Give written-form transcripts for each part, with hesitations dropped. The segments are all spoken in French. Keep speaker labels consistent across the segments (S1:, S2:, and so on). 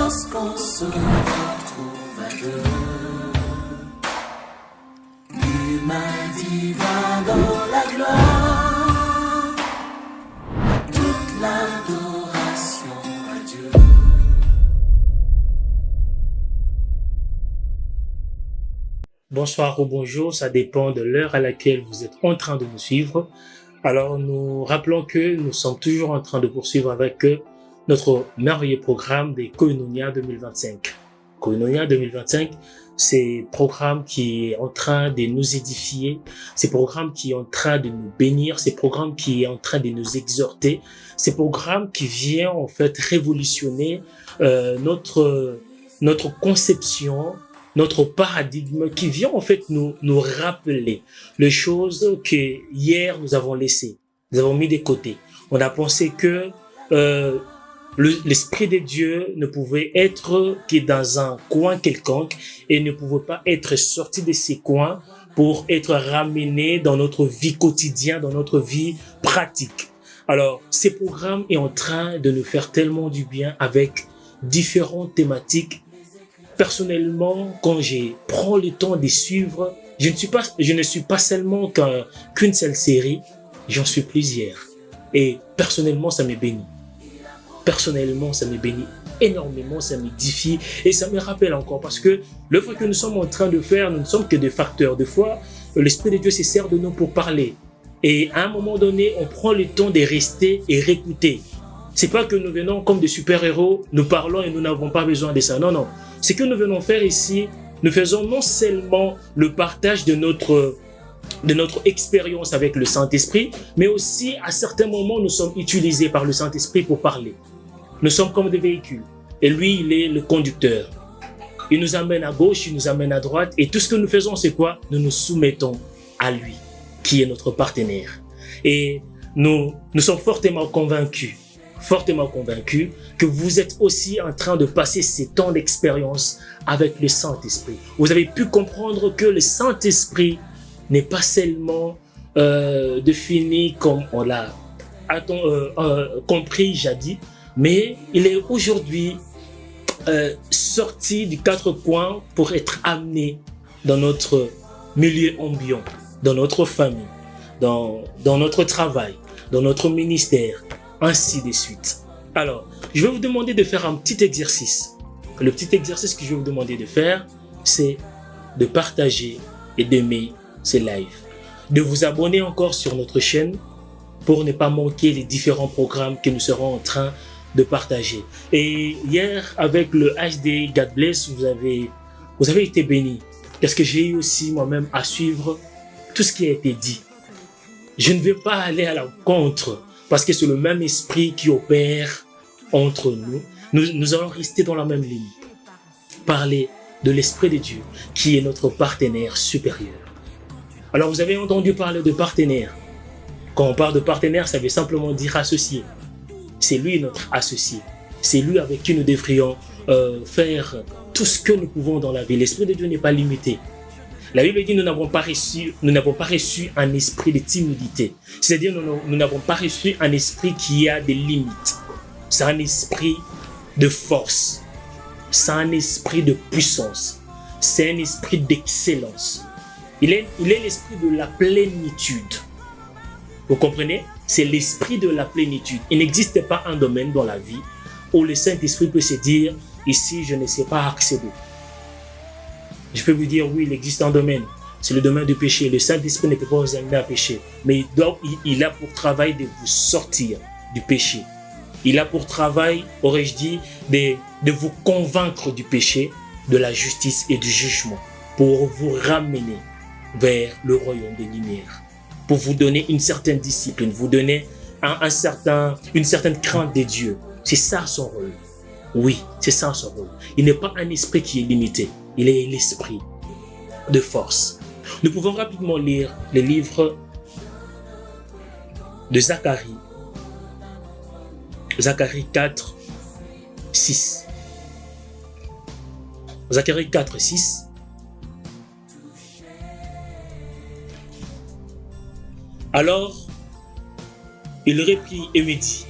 S1: lorsqu'on se retrouve à deux. L'humain divin dans la gloire, toute l'adoration à Dieu.
S2: Bonsoir ou bonjour, ça dépend de l'heure à laquelle vous êtes en train de nous suivre. Alors nous rappelons que nous sommes toujours en train de poursuivre avec notre merveilleux programme des Koinonia 2025. Koinonia 2025, c'est un programme qui est en train de nous édifier, c'est un programme qui est en train de nous bénir, c'est un programme qui est en train de nous exhorter, c'est un programme qui vient en fait révolutionner notre conception, notre paradigme, qui vient en fait nous rappeler les choses que hier nous avons laissées, nous avons mis de côté. On a pensé que l'Esprit de Dieu ne pouvait être que dans un coin quelconque et ne pouvait pas être sorti de ces coins pour être ramené dans notre vie quotidienne, dans notre vie pratique. Alors, ce programme est en train de nous faire tellement du bien avec différentes thématiques. Personnellement, quand je prends le temps de suivre, je ne suis pas seulement qu'une seule série, j'en suis plusieurs. Et personnellement, ça me bénit. Personnellement, ça me bénit énormément, ça m'édifie et ça me rappelle encore parce que l'œuvre que nous sommes en train de faire, nous ne sommes que des facteurs. Des fois, l'Esprit de Dieu se sert de nous pour parler. Et à un moment donné, on prend le temps de rester et réécouter. C'est pas que nous venons comme des super-héros, nous parlons et nous n'avons pas besoin de ça. Non, non. Ce que nous venons faire ici, nous faisons non seulement le partage de notre expérience avec le Saint-Esprit, mais aussi à certains moments, nous sommes utilisés par le Saint-Esprit pour parler. Nous sommes comme des véhicules. Et lui, il est le conducteur. Il nous amène à gauche, il nous amène à droite. Et tout ce que nous faisons, c'est quoi? Nous nous soumettons à lui, qui est notre partenaire. Et nous sommes fortement convaincus que vous êtes aussi en train de passer ces temps d'expérience avec le Saint-Esprit. Vous avez pu comprendre que le Saint-Esprit n'est pas seulement défini comme on l'a compris jadis, mais il est aujourd'hui sorti du quatre coins pour être amené dans notre milieu ambiant, dans notre famille, dans notre travail, dans notre ministère, ainsi de suite. Alors, je vais vous demander de faire un petit exercice. Le petit exercice que je vais vous demander de faire, c'est de partager et d'aimer ces lives. De vous abonner encore sur notre chaîne pour ne pas manquer les différents programmes que nous serons en train de partager. Et hier, avec le HD God Bless, vous avez été bénis. Parce que j'ai eu aussi moi-même à suivre tout ce qui a été dit. Je ne vais pas aller à l'encontre parce que c'est le même esprit qui opère entre nous. Nous allons rester dans la même ligne. Parler de l'Esprit de Dieu qui est notre partenaire supérieur. Alors vous avez entendu parler de partenaire. Quand on parle de partenaire, ça veut simplement dire associé. C'est lui notre associé. C'est lui avec qui nous devrions faire tout ce que nous pouvons dans la vie. L'Esprit de Dieu n'est pas limité. La Bible dit nous n'avons pas reçu un esprit de timidité. C'est-à-dire nous n'avons pas reçu un esprit qui a des limites. C'est un esprit de force. C'est un esprit de puissance. C'est un esprit d'excellence. Il est l'esprit de la plénitude. Vous comprenez? C'est l'esprit de la plénitude. Il n'existe pas un domaine dans la vie où le Saint-Esprit peut se dire « Ici, je ne sais pas accéder ». Je peux vous dire, oui, il existe un domaine. C'est le domaine du péché. Le Saint-Esprit ne peut pas vous amener à pécher. Mais il a pour travail de vous sortir du péché. Il a pour travail, aurais-je dit, de vous convaincre du péché, de la justice et du jugement. Pour vous ramener vers le royaume des lumières. Pour vous donner une certaine discipline, vous donner une certaine crainte de Dieu. C'est ça son rôle. Oui, c'est ça son rôle. Il n'est pas un esprit qui est limité. Il est l'esprit de force. Nous pouvons rapidement lire les livres de Zacharie. Zacharie 4, 6. Zacharie 4, 6. Alors, il reprit et me dit,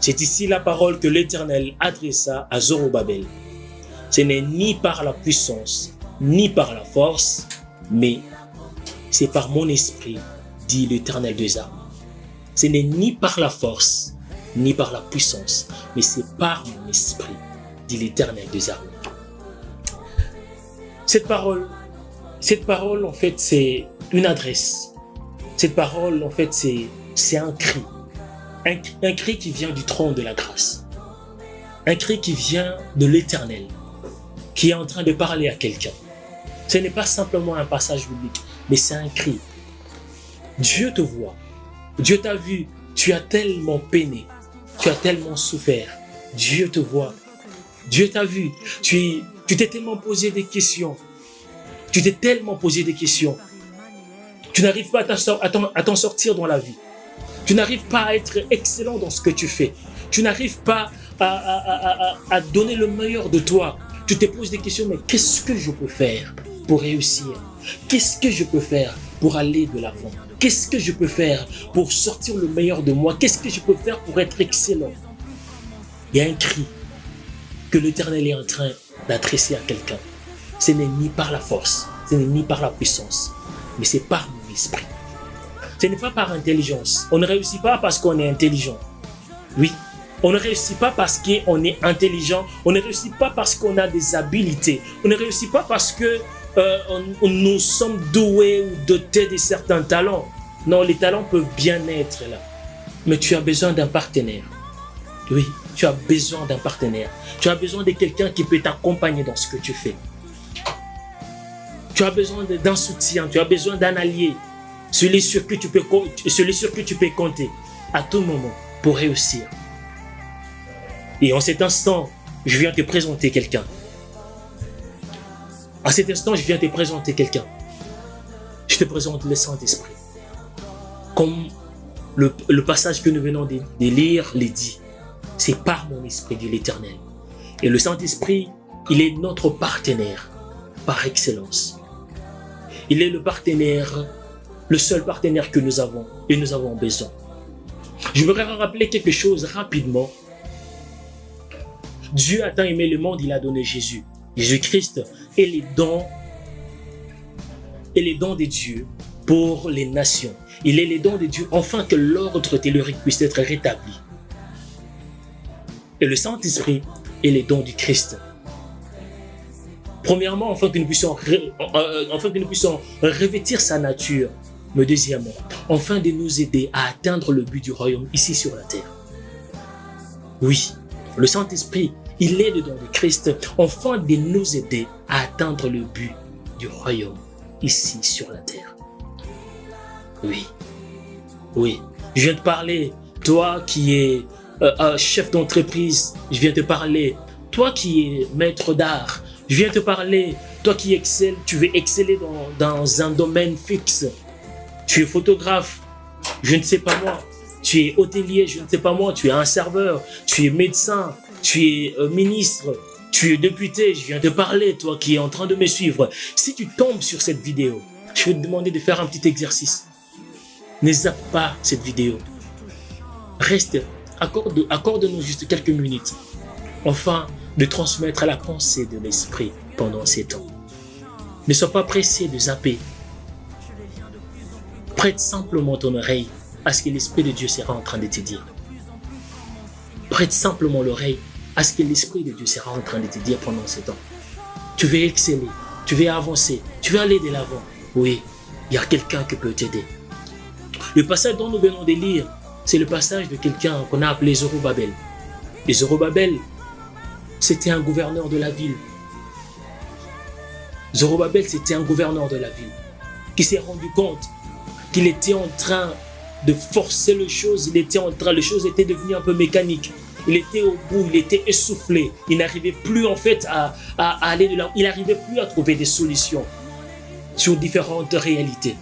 S2: C'est ici la parole que l'Éternel adressa à Zorobabel. Ce n'est ni par la puissance, ni par la force, mais c'est par mon esprit, dit l'Éternel des armées. Ce n'est ni par la force, ni par la puissance, mais c'est par mon esprit, dit l'Éternel des armées. Cette parole, en fait, c'est une adresse. Cette parole, en fait, c'est un cri. Un cri qui vient du trône de la grâce. Un cri qui vient de l'Éternel, qui est en train de parler à quelqu'un. Ce n'est pas simplement un passage biblique, mais c'est un cri. Dieu te voit. Dieu t'a vu. Tu as tellement peiné. Tu as tellement souffert. Dieu te voit. Dieu t'a vu. Tu t'es tellement posé des questions. Tu t'es tellement posé des questions. Tu n'arrives pas à t'en sortir dans la vie. Tu n'arrives pas à être excellent dans ce que tu fais. Tu n'arrives pas à donner le meilleur de toi. Tu te poses des questions, mais qu'est-ce que je peux faire pour réussir? Qu'est-ce que je peux faire pour aller de l'avant? Qu'est-ce que je peux faire pour sortir le meilleur de moi? Qu'est-ce que je peux faire pour être excellent? Il y a un cri que l'Éternel est en train d'adresser à quelqu'un. Ce n'est ni par la force, ce n'est ni par la puissance, mais c'est par mon esprit. Ce n'est pas par intelligence. On ne réussit pas parce qu'on est intelligent. Oui, on ne réussit pas parce qu'on est intelligent. On ne réussit pas parce qu'on a des habiletés. On ne réussit pas parce que nous sommes doués ou dotés de certains talents. Non, les talents peuvent bien être là. Mais tu as besoin d'un partenaire. Oui, tu as besoin d'un partenaire. Tu as besoin de quelqu'un qui peut t'accompagner dans ce que tu fais. Tu as besoin d'un soutien. Tu as besoin d'un allié. Celui sur qui tu peux compter à tout moment pour réussir. Et en cet instant, je viens te présenter quelqu'un. À cet instant, je viens te présenter quelqu'un. Je te présente le Saint-Esprit. Comme le passage que nous venons de lire le dit, c'est par mon esprit, dit l'Éternel. Et le Saint-Esprit, il est notre partenaire par excellence. Il est le partenaire, le seul partenaire que nous avons et nous avons besoin. Je voudrais rappeler quelque chose rapidement. Dieu a tant aimé le monde, il a donné Jésus. Jésus-Christ et les dons de Dieu pour les nations. Il est les dons de Dieu afin que l'ordre tellurique puisse être rétabli. Et le Saint-Esprit est les dons du Christ. Premièrement, afin que nous puissions revêtir sa nature. Mais deuxièmement, afin de nous aider à atteindre le but du royaume ici sur la terre. Oui, le Saint-Esprit, il est le don de Christ, afin de nous aider à atteindre le but du royaume ici sur la terre. Oui, oui. Je viens de parler, toi qui es chef d'entreprise, je viens te parler, toi qui es maître d'art, je viens te parler, toi qui excelles, tu veux exceller dans un domaine fixe. Tu es photographe, je ne sais pas moi. Tu es hôtelier, je ne sais pas moi. Tu es un serveur, tu es médecin, tu es ministre, tu es député. Je viens te parler, toi qui es en train de me suivre. Si tu tombes sur cette vidéo, je vais te demander de faire un petit exercice. Ne zappe pas cette vidéo. Reste, accorde-nous juste quelques minutes, afin de transmettre la pensée de l'esprit pendant ces temps. Ne sois pas pressé de zapper. Prête simplement ton oreille à ce que l'Esprit de Dieu sera en train de te dire. Prête simplement l'oreille à ce que l'Esprit de Dieu sera en train de te dire pendant ces temps. Tu veux exceller, tu veux avancer, tu veux aller de l'avant. Oui, il y a quelqu'un qui peut t'aider. Le passage dont nous venons de lire, c'est le passage de quelqu'un qu'on a appelé Zorobabel. Et Zorobabel, c'était un gouverneur de la ville. Zorobabel, c'était un gouverneur de la ville qui s'est rendu compte qu'il était en train de forcer les choses, les choses étaient devenues un peu mécaniques. Il était au bout, il était essoufflé. Il n'arrivait plus en fait à aller de là. Il n'arrivait plus à trouver des solutions sur différentes réalités.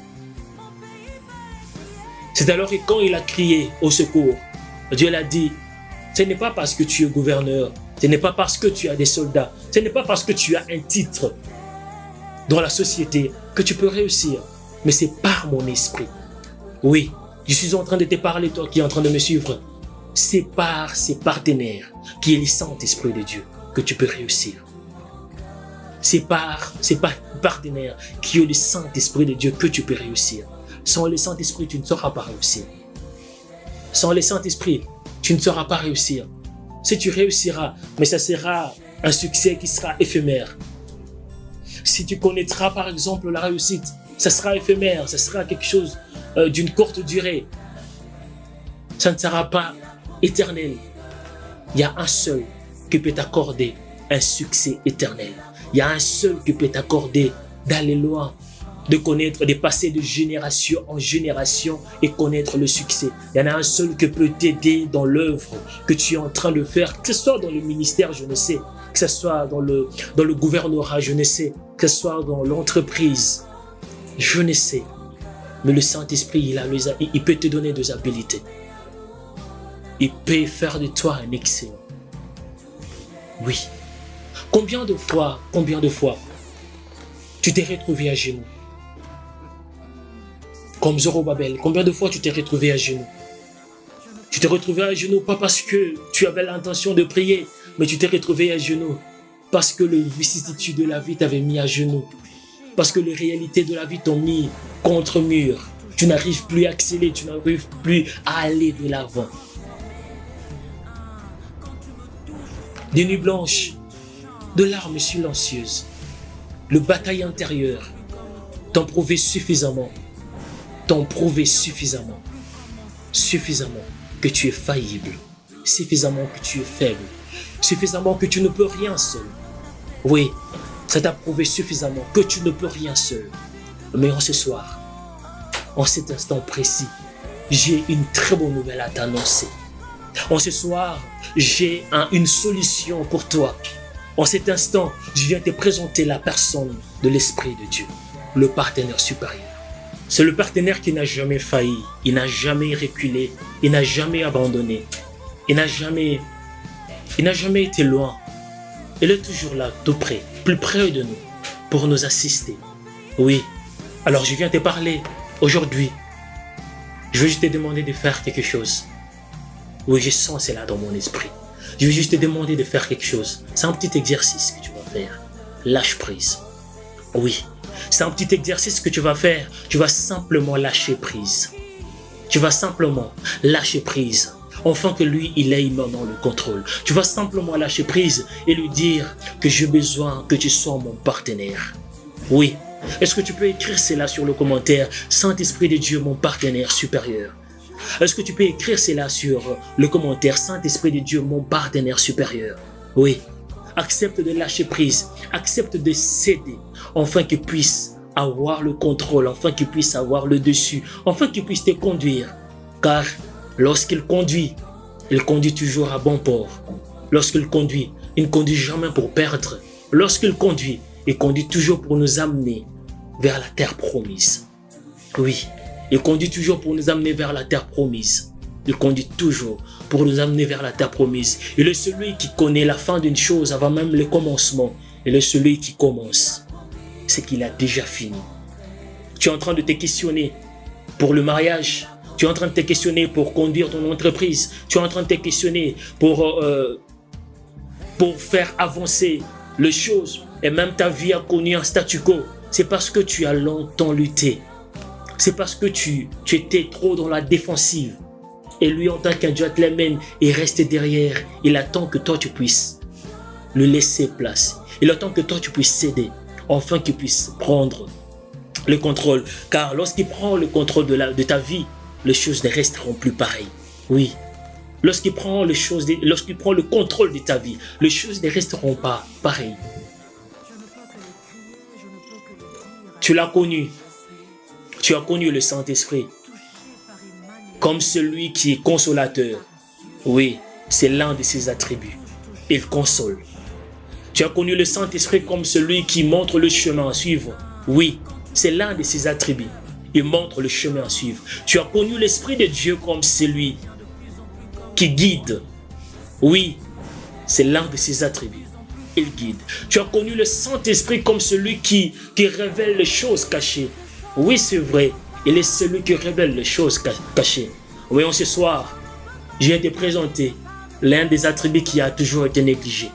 S2: C'est alors que quand il a crié au secours, Dieu l'a dit, ce n'est pas parce que tu es gouverneur, ce n'est pas parce que tu as des soldats, ce n'est pas parce que tu as un titre dans la société que tu peux réussir. Mais c'est par mon esprit. Oui, je suis en train de te parler, toi qui es en train de me suivre. c'est par ses partenaires, qui est le Saint-Esprit de Dieu, que tu peux réussir. C'est par partenaires qui est le Saint-Esprit de Dieu que tu peux réussir. Sans le Saint-Esprit, tu ne sauras pas réussir. Sans le Saint-Esprit, tu ne sauras pas réussir. Si tu réussiras, mais ça sera un succès qui sera éphémère. Si tu connaîtras par exemple la réussite, ça sera éphémère, ça sera quelque chose d'une courte durée. Ça ne sera pas éternel. Il y a un seul qui peut t'accorder un succès éternel. Il y a un seul qui peut t'accorder d'aller loin, de connaître, de passer de génération en génération et connaître le succès. Il y en a un seul qui peut t'aider dans l'œuvre que tu es en train de faire, que ce soit dans le ministère, je ne sais, que ce soit dans le gouvernorat, je ne sais, que ce soit dans l'entreprise, je ne sais. Mais le Saint-Esprit, il peut te donner des habilités. Il peut faire de toi un excellent. Oui. Combien de fois, tu t'es retrouvé à genoux? Comme Zorobabel, combien de fois tu t'es retrouvé à genoux? Tu t'es retrouvé à genoux pas parce que tu avais l'intention de prier, mais tu t'es retrouvé à genoux parce que les vicissitudes de la vie t'avaient mis à genoux. Parce que les réalités de la vie t'ont mis contre mur. Tu n'arrives plus à exceller, tu n'arrives plus à aller de l'avant. Des nuits blanches, de larmes silencieuses, le bataille intérieur t'ont prouvé suffisamment que tu es faillible, suffisamment que tu es faible, suffisamment que tu ne peux rien seul. Oui, ça t'a prouvé suffisamment que tu ne peux rien seul. Mais en ce soir, en cet instant précis, j'ai une très bonne nouvelle à t'annoncer. En ce soir, j'ai une solution pour toi. En cet instant, je viens te présenter la personne de l'Esprit de Dieu, le partenaire supérieur. C'est le partenaire qui n'a jamais failli, il n'a jamais reculé, il n'a jamais abandonné, il n'a jamais été loin. Il est toujours là, tout près, plus près de nous, pour nous assister. Oui, alors je viens te parler aujourd'hui. Je veux juste te demander de faire quelque chose. Oui, je sens cela dans mon esprit. Je vais juste te demander de faire quelque chose. C'est un petit exercice que tu vas faire. Lâche prise. Oui, c'est un petit exercice que tu vas faire. Tu vas simplement lâcher prise. Tu vas simplement lâcher prise. Afin que lui, il ait maintenant le contrôle. Tu vas simplement lâcher prise et lui dire que j'ai besoin que tu sois mon partenaire. Oui. Est-ce que tu peux écrire cela sur le commentaire? Saint-Esprit de Dieu, mon partenaire supérieur. Est-ce que tu peux écrire cela sur le commentaire? Saint-Esprit de Dieu, mon partenaire supérieur. Oui. Accepte de lâcher prise. Accepte de céder. Afin qu'il puisse avoir le contrôle. Afin qu'il puisse avoir le dessus. Afin qu'il puisse te conduire. Car lorsqu'il conduit toujours à bon port. Lorsqu'il conduit, il ne conduit jamais pour perdre. Lorsqu'il conduit toujours pour nous amener vers la terre promise. Oui. Il conduit toujours pour nous amener vers la terre promise. Il conduit toujours pour nous amener vers la terre promise. Il est celui qui connaît la fin d'une chose avant même le commencement. Il est celui qui commence. C'est qu'il a déjà fini. Tu es en train de te questionner pour le mariage. Tu es en train de te questionner pour conduire ton entreprise. Tu es en train de te questionner pour faire avancer les choses. Et même ta vie a connu un statu quo. C'est parce que tu as longtemps lutté. C'est parce que tu étais trop dans la défensive. Et lui, en tant qu'un gentleman, il reste derrière. Il attend que toi, tu puisses lui laisser place. Il attend que toi, tu puisses céder. Afin qu'il puisse prendre le contrôle. Car lorsqu'il prend le contrôle de ta vie, les choses ne resteront plus pareilles. Oui. Lorsqu'il prend le contrôle de ta vie, les choses ne resteront pas pareilles. Tu l'as connu. Tu as connu le Saint-Esprit comme celui qui est consolateur. Oui, c'est l'un de ses attributs. Il console. Tu as connu le Saint-Esprit comme celui qui montre le chemin à suivre. Oui, c'est l'un de ses attributs. Il montre le chemin à suivre. Tu as connu l'Esprit de Dieu comme celui qui guide. Oui, c'est l'un de ses attributs. Il guide. Tu as connu le Saint-Esprit comme celui qui révèle les choses cachées. Oui, c'est vrai. Il est celui qui révèle les choses cachées. Oui, en ce soir, je viens te présenter l'un des attributs qui a toujours été négligé.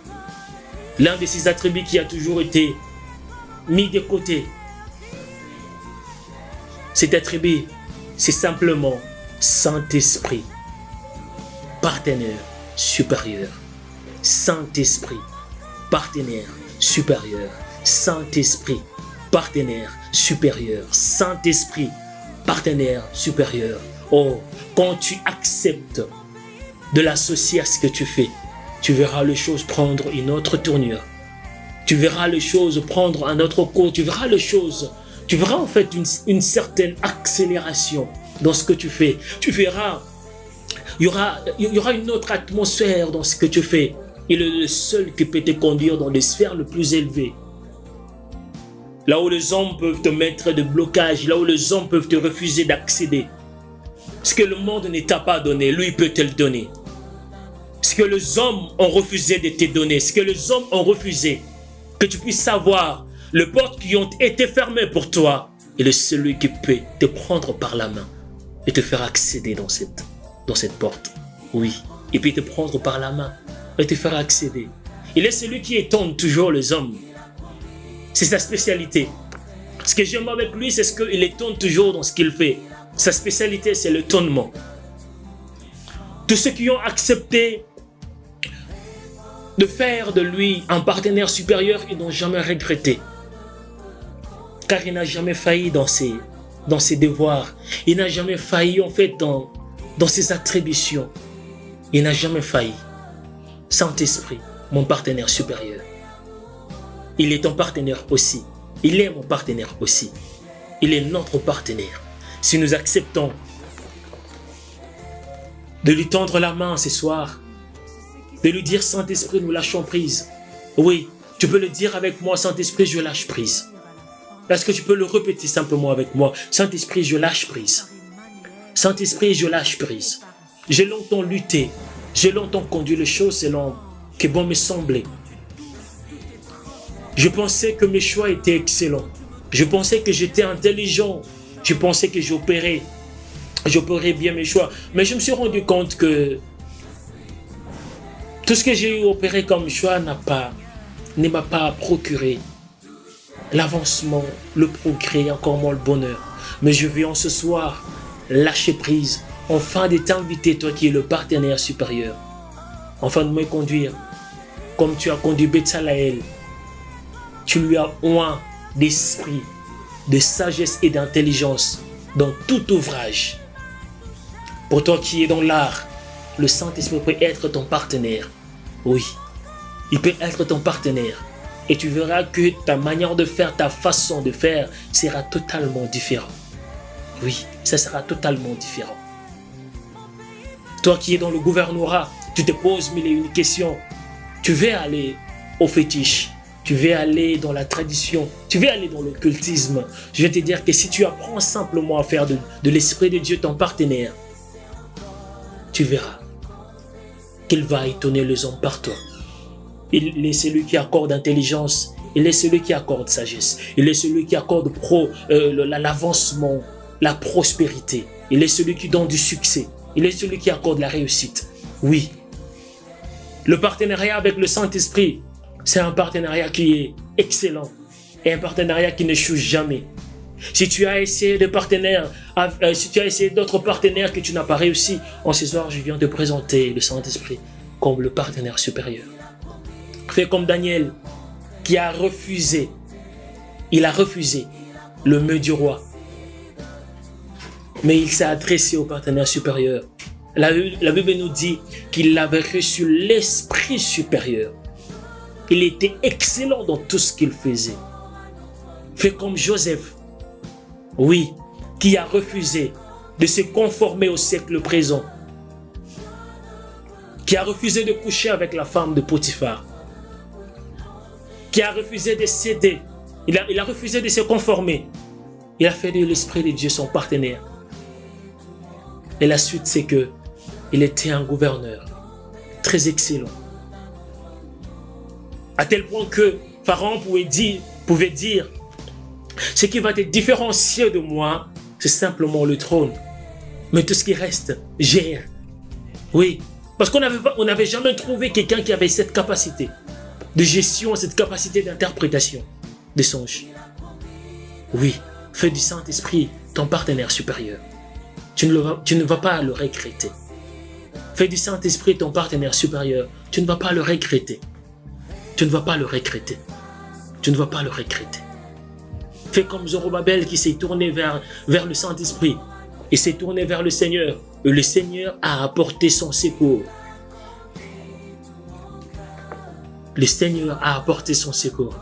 S2: L'un de ces attributs qui a toujours été mis de côté. Cet attribut, c'est simplement Saint-Esprit, partenaire supérieur. Saint-Esprit, partenaire supérieur. Saint-Esprit, partenaire supérieur. Saint-Esprit, partenaire supérieur. Oh, quand tu acceptes de l'associer à ce que tu fais, tu verras les choses prendre une autre tournure. Tu verras les choses prendre un autre cours. Tu verras en fait une certaine accélération dans ce que tu fais. Tu verras, il y aura une autre atmosphère dans ce que tu fais. Il est le seul qui peut te conduire dans les sphères les plus élevées. Là où les hommes peuvent te mettre des blocages, là où les hommes peuvent te refuser d'accéder. Ce que le monde ne t'a pas donné, lui peut te le donner. Ce que les hommes ont refusé de te donner, ce que les hommes ont refusé, que tu puisses savoir, les portes qui ont été fermées pour toi, il est celui qui peut te prendre par la main et te faire accéder dans cette porte. Oui, il peut te prendre par la main et te faire accéder. Il est celui qui étonne toujours les hommes. C'est sa spécialité. Ce que j'aime avec lui, c'est ce qu'il étonne toujours dans ce qu'il fait. Sa spécialité, c'est l'étonnement. Tous ceux qui ont accepté de faire de lui un partenaire supérieur, ils n'ont jamais regretté. Car il n'a jamais failli dans ses devoirs. Il n'a jamais failli en fait dans ses attributions. Il n'a jamais failli. Saint-Esprit, mon partenaire supérieur. Il est ton partenaire aussi. Il est mon partenaire aussi. Il est notre partenaire. Si nous acceptons de lui tendre la main ce soir, de lui dire Saint-Esprit, nous lâchons prise. Oui, tu peux le dire avec moi, Saint-Esprit, je lâche prise. Est-ce que tu peux le répéter simplement avec moi? Saint-Esprit, je lâche prise. Saint-Esprit, je lâche prise. J'ai longtemps lutté. J'ai longtemps conduit les choses selon que bon me semblait. Je pensais que mes choix étaient excellents. Je pensais que j'étais intelligent. Je pensais que j'opérais bien mes choix. Mais je me suis rendu compte que tout ce que j'ai opéré comme choix ne m'a pas procuré l'avancement, le progrès, encore moins le bonheur. Mais je viens ce soir lâcher prise, enfin de t'inviter, toi qui es le partenaire supérieur, enfin de me conduire comme tu as conduit Betsalaël. Tu lui as oint d'esprit, de sagesse et d'intelligence dans tout ouvrage. Pour toi qui es dans l'art, le Saint-Esprit peut être ton partenaire. Oui, il peut être ton partenaire. Et tu verras que ta manière de faire, ta façon de faire sera totalement différente. Oui, ça sera totalement différent. Toi qui es dans le gouvernorat, tu te poses mille et une questions. Tu veux aller au fétiche. Tu veux aller dans la tradition. Tu veux aller dans l'occultisme. Je vais te dire que si tu apprends simplement à faire de l'Esprit de Dieu ton partenaire, tu verras qu'il va étonner les hommes par toi. Il est celui qui accorde intelligence. Il est celui qui accorde sagesse. Il est celui qui accorde l'avancement, la prospérité. Il est celui qui donne du succès. Il est celui qui accorde la réussite. Oui. Le partenariat avec le Saint-Esprit, c'est un partenariat qui est excellent. Et un partenariat qui ne choue jamais. Si tu as essayé d'autres partenaires que tu n'as pas réussi, en ce soir, je viens te présenter le Saint-Esprit comme le partenaire supérieur. Fais comme Daniel, qui a refusé. Il a refusé le mets du roi. Mais il s'est adressé au partenaire supérieur. La Bible nous dit qu'il avait reçu l'Esprit supérieur. Il était excellent dans tout ce qu'il faisait. Fais comme Joseph. Oui, qui a refusé de se conformer au siècle présent. Qui a refusé de coucher avec la femme de Potiphar. Qui a refusé de céder. Il a refusé de se conformer. Il a fait de l'Esprit de Dieu son partenaire. Et la suite, c'est que il était un gouverneur très excellent. À tel point que Pharaon pouvait dire, ce qui va te différencier de moi, c'est simplement le trône. Mais tout ce qui reste, gère. Oui, parce on n'avait jamais trouvé quelqu'un qui avait cette capacité de gestion, cette capacité d'interprétation des songes. Oui, fais du Saint-Esprit ton partenaire supérieur. Tu ne vas pas le regretter. Fais du Saint-Esprit ton partenaire supérieur. Tu ne vas pas le regretter. Tu ne vas pas le regretter. Tu ne vas pas le regretter. Fais comme Zorobabel qui s'est tourné vers le Saint-Esprit et s'est tourné vers le Seigneur. Et le Seigneur a apporté son secours. Le Seigneur a apporté son secours.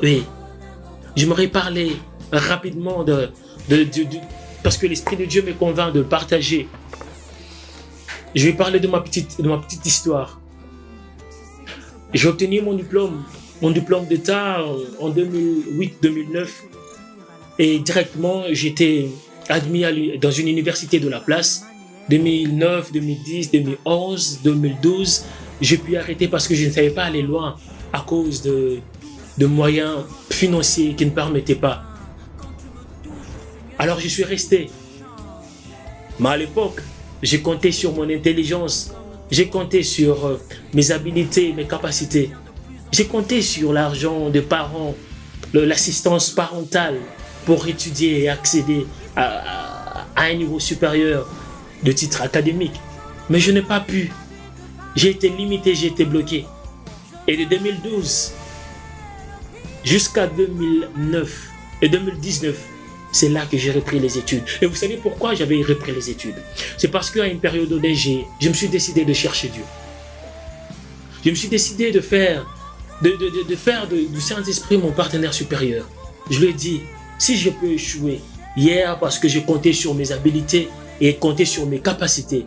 S2: Oui, j'aimerais parler rapidement parce que l'Esprit de Dieu me convainc de le partager. Je vais parler de ma petite histoire. J'ai obtenu mon diplôme d'État en 2008-2009 et directement j'étais admis dans une université de la place. 2009, 2010, 2011, 2012, j'ai pu arrêter parce que je ne savais pas aller loin à cause de moyens financiers qui ne permettaient pas. Alors je suis resté. Mais à l'époque, j'ai compté sur mon intelligence, j'ai compté sur mes habilités, mes capacités. J'ai compté sur l'argent des parents, l'assistance parentale pour étudier et accéder à un niveau supérieur de titre académique. Mais je n'ai pas pu. J'ai été limité, j'ai été bloqué. Et de 2012 jusqu'à 2009 et 2019, c'est là que j'ai repris les études. Et vous savez pourquoi j'avais repris les études? C'est parce qu'à une période donnée, je me suis décidé de chercher Dieu. Je me suis décidé de faire du Saint-Esprit mon partenaire supérieur. Je lui ai dit, si je peux échouer hier parce que j'ai compté sur mes habilités et compté sur mes capacités,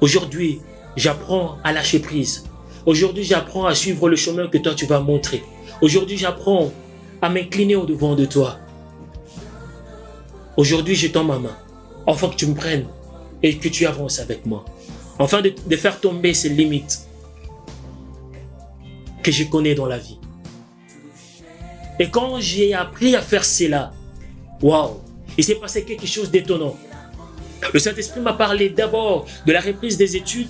S2: aujourd'hui, j'apprends à lâcher prise. Aujourd'hui, j'apprends à suivre le chemin que toi, tu vas montrer. Aujourd'hui, j'apprends à m'incliner au-devant de toi. Aujourd'hui, je tends ma main, afin que tu me prennes et que tu avances avec moi. Afin de faire tomber ces limites que je connais dans la vie. Et quand j'ai appris à faire cela, waouh, il s'est passé quelque chose d'étonnant. Le Saint-Esprit m'a parlé d'abord de la reprise des études,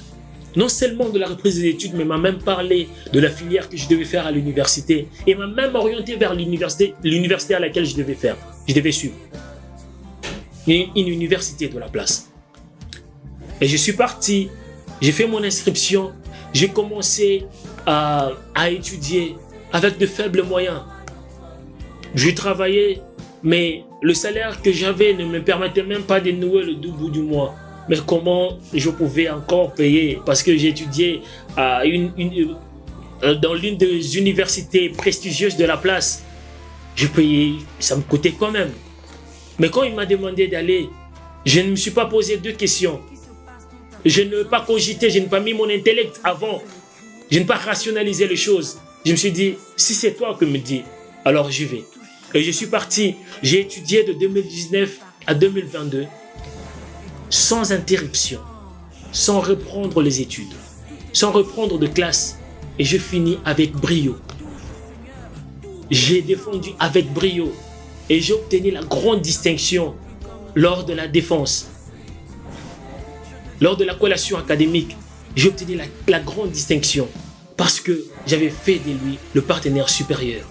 S2: non seulement de la reprise des études, mais m'a même parlé de la filière que je devais faire à l'université et m'a même orienté vers l'université à laquelle je devais suivre. Une université de la place. Et je suis parti, j'ai fait mon inscription, j'ai commencé à étudier avec de faibles moyens. J'ai travaillé, mais le salaire que j'avais ne me permettait même pas de nouer le bout du mois. Mais comment je pouvais encore payer? Parce que j'étudiais dans l'une des universités prestigieuses de la place. Je payais, ça me coûtait quand même. Mais quand il m'a demandé d'aller, je ne me suis pas posé deux questions. Je n'ai pas cogité, je n'ai pas mis mon intellect avant. Je n'ai pas rationalisé les choses. Je me suis dit, si c'est toi qui me dis, alors j'y vais. Et je suis parti, j'ai étudié de 2019 à 2022, sans interruption, sans reprendre les études, sans reprendre de classe. Et je finis avec brio. J'ai défendu avec brio. Et j'ai obtenu la grande distinction lors de la défense. Lors de la collation académique, j'ai obtenu la grande distinction parce que j'avais fait de lui le partenaire supérieur.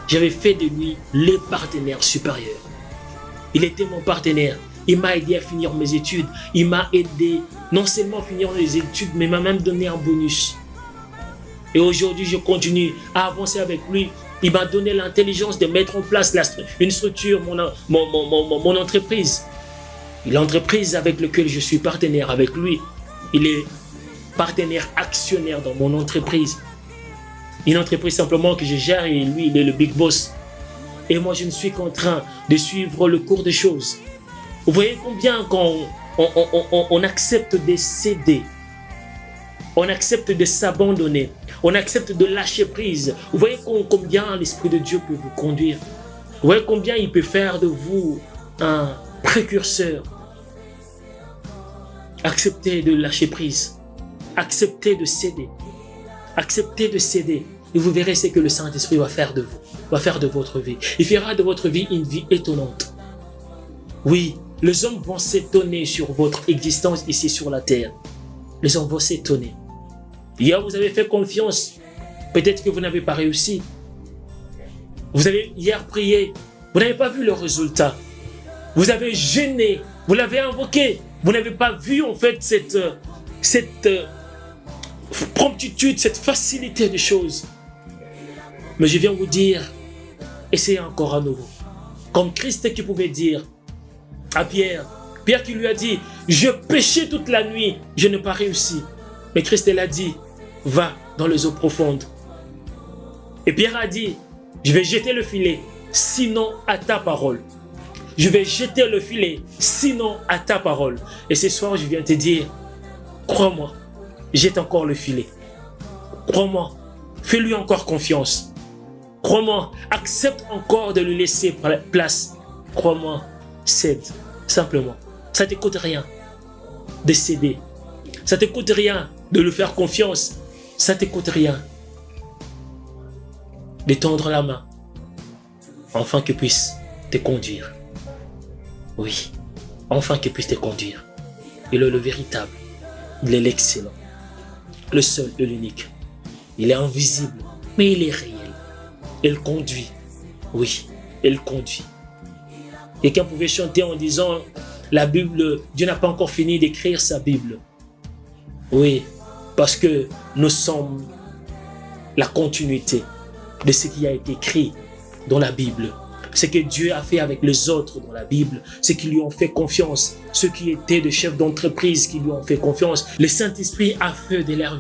S2: J'avais fait de lui le partenaire supérieur. Il était mon partenaire. Il m'a aidé à finir mes études. Il m'a aidé non seulement à finir mes études, mais m'a même donné un bonus. Et aujourd'hui, je continue à avancer avec lui. Il m'a donné l'intelligence de mettre en place une structure, mon entreprise. L'entreprise avec laquelle je suis partenaire avec lui, il est partenaire actionnaire dans mon entreprise. Une entreprise simplement que je gère et lui, il est le big boss. Et moi, je ne suis qu'en train de suivre le cours des choses. Vous voyez combien quand on accepte de céder, on accepte de s'abandonner, on accepte de lâcher prise. Vous voyez combien l'Esprit de Dieu peut vous conduire. Vous voyez combien il peut faire de vous un précurseur. Acceptez de lâcher prise. Acceptez de céder. Acceptez de céder. Et vous verrez ce que le Saint-Esprit va faire de vous, va faire de votre vie. Il fera de votre vie une vie étonnante. Oui, les hommes vont s'étonner sur votre existence ici sur la terre. les gens vont s'étonner. Hier, vous avez fait confiance. Peut-être que vous n'avez pas réussi. Vous avez hier prié. Vous n'avez pas vu le résultat. Vous avez jeûné. Vous l'avez invoqué. Vous n'avez pas vu en fait cette promptitude, cette facilité des choses. Mais je viens vous dire, essayez encore à nouveau. Comme Christ qui pouvait dire à Pierre qui lui a dit, je péchais toute la nuit, je n'ai pas réussi. Mais Christ l'a dit, va dans les eaux profondes. Et Pierre a dit, je vais jeter le filet, sinon à ta parole. Je vais jeter le filet, sinon à ta parole. Et ce soir, je viens te dire, crois-moi, jette encore le filet. Crois-moi, fais-lui encore confiance. Crois-moi, accepte encore de lui laisser place. Crois-moi, cède, simplement. Ça ne te coûte rien de céder. Ça ne te coûte rien de lui faire confiance. Ça ne te coûte rien de tendre la main, afin qu'il puisse te conduire. Oui, enfin qu'il puisse te conduire. Il est le véritable, il est l'excellent, le seul et l'unique. Il est invisible, mais il est réel. Il conduit, oui, il conduit. Quelqu'un pouvait chanter en disant, la Bible, Dieu n'a pas encore fini d'écrire sa Bible. Oui, parce que nous sommes la continuité de ce qui a été écrit dans la Bible. Ce que Dieu a fait avec les autres dans la Bible, ceux qui lui ont fait confiance, ceux qui étaient des chefs d'entreprise qui lui ont fait confiance. Le Saint-Esprit a fait de leur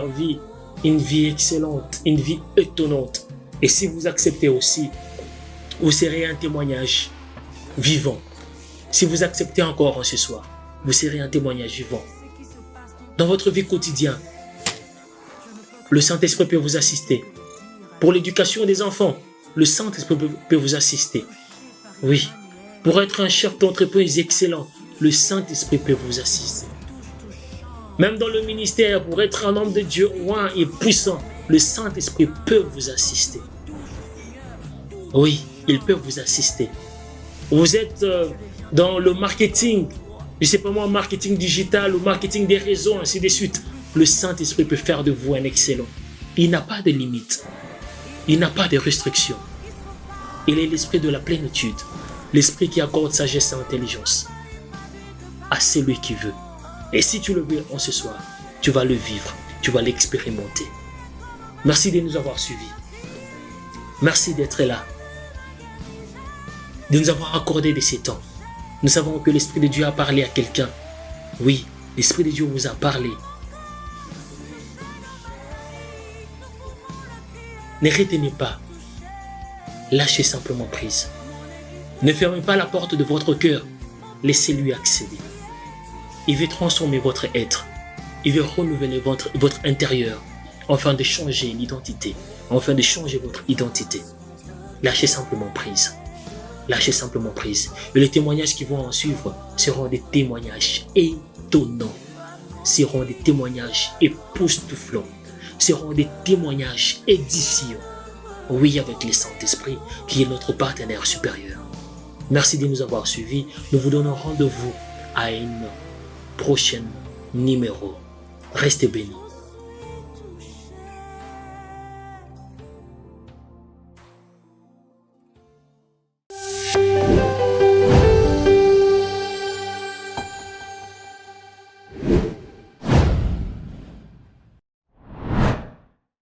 S2: vie une vie excellente, une vie étonnante. Et si vous acceptez aussi, vous serez un témoignage vivant. Si vous acceptez encore ce soir, vous serez un témoignage vivant. Dans votre vie quotidienne, le Saint-Esprit peut vous assister. Pour l'éducation des enfants, le Saint-Esprit peut vous assister. Oui, pour être un chef d'entreprise excellent, le Saint-Esprit peut vous assister. Même dans le ministère, pour être un homme de Dieu oint et puissant, le Saint-Esprit peut vous assister. Oui, il peut vous assister. Vous êtes dans le marketing, je ne sais pas moi, marketing digital ou marketing des réseaux, ainsi de suite. Le Saint-Esprit peut faire de vous un excellent. Il n'a pas de limite. Il n'a pas de restrictions. Il est l'esprit de la plénitude, l'esprit qui accorde sagesse et intelligence à celui qui veut. Et si tu le veux en ce soir, tu vas le vivre, tu vas l'expérimenter. Merci de nous avoir suivis. Merci d'être là, de nous avoir accordé de ces temps. Nous savons que l'Esprit de Dieu a parlé à quelqu'un. Oui, l'Esprit de Dieu vous a parlé. Ne retenez pas. Lâchez simplement prise. Ne fermez pas la porte de votre cœur. Laissez-lui accéder. Il veut transformer votre être. Il veut renouveler votre intérieur afin de changer l'identité, afin de changer votre identité. Lâchez simplement prise. Lâchez simplement prise. Et les témoignages qui vont en suivre seront des témoignages étonnants. Seront des témoignages époustouflants. Seront des témoignages édifiants. Oui, avec le Saint-Esprit qui est notre partenaire supérieur. Merci de nous avoir suivis. Nous vous donnons rendez-vous à une prochaine numéro. Restez bénis.